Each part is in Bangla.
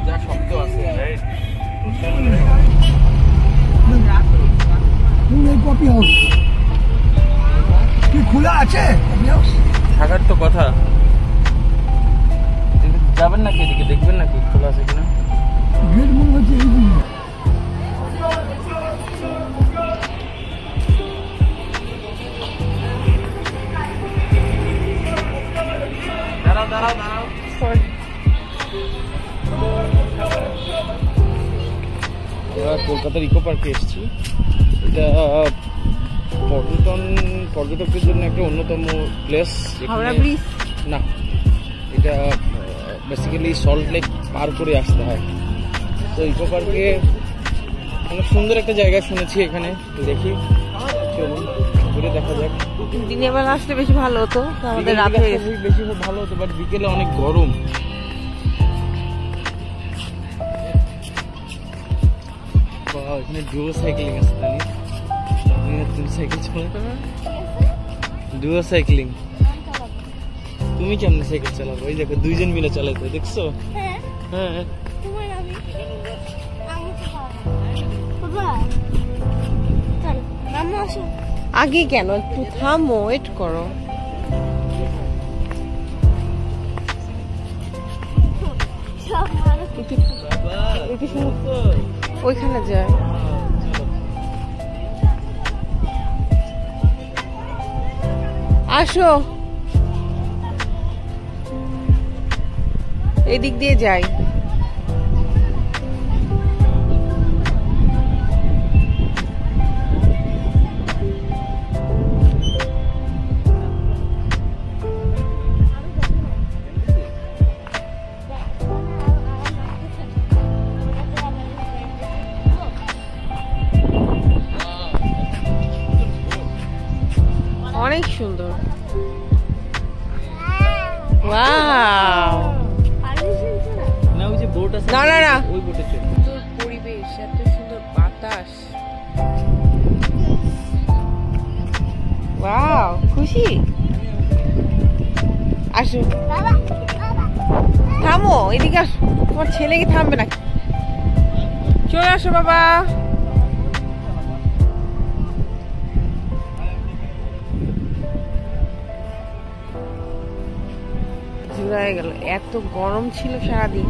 যা শক্ত আছে কপি হাউস কি খোলা আছে? থাকার তো কথা। যাবেন নাকি এদিকে, দেখবেন নাকি খোলা আছে কিনা? গেট মনে হচ্ছে এই দিকে। আমরা কলকাতার ইকো পার্কে এসেছি। এটা পর্যটকদের জন্য একটা অন্যতম প্লেস। না, এটা বেসিক্যালি সল্ট লেক পার করে আসতে হয়। তো ইকো পার্কে অনেক সুন্দর একটা জায়গা শুনেছি, এখানে দেখি, চলুন ঘুরে দেখা যাক। দিনের বেলা আসলে বেশি ভালো হতো, আমাদের রাত হয়ে গেছে। বেশি ভালো হতো, বাট বিকেলে অনেক গরম। এখানে ডুয়ো সাইক্লিং আছে, তুমি সাইকেল চালাও? Duo cycling. তুমি কেমনে সাইকেল চালাবো? ওই দেখো দুইজন মিলে চালাইতে, দেখছো? হ্যাঁ আগে কেন, একটু থামো, ওয়েট করো। ওইখানে যায়। আসো, এদিক দিয়ে যাই। অনেক সুন্দর। ওয়াও, না ওই যে বোট আছে, না না না, ওই বোটে চল। সুন্দর পরিবেশ, এত সুন্দর বাতাস। ওয়াও, খুশি? আসো, থামো, এদিকে আসো। তোমার ছেলে কি থামবে না? চলে আসো বাবা। হয়ে গেল, এত গরম ছিল সারাদিন,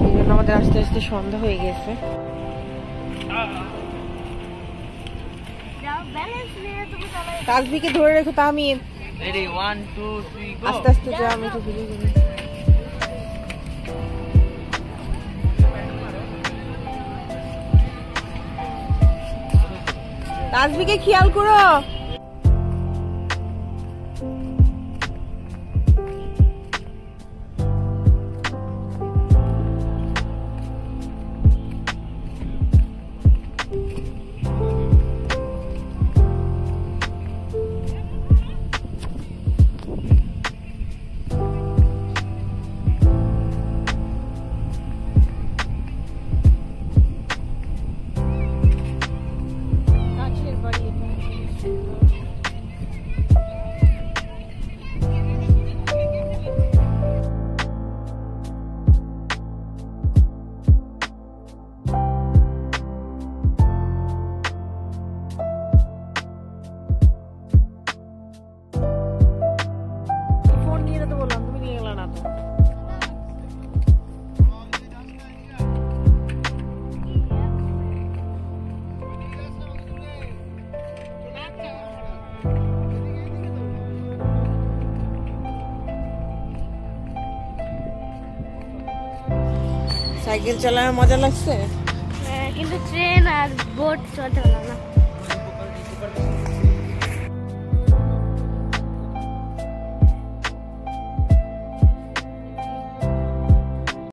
এই জন্য আমাদের আস্তে আস্তে সন্ধ্যা হয়ে গেছে। তাসবিকে ধরে রেখো, তামির। রেডি 1 2 3 গো। আস্তে আস্তে যা, আমি তো ভুলে গেছি। তাসবিকে খেয়াল করো। সাইকেল চালানোর মজা লাগছে, কিন্তু ট্রেন আর বোট চলতে পারলাম না।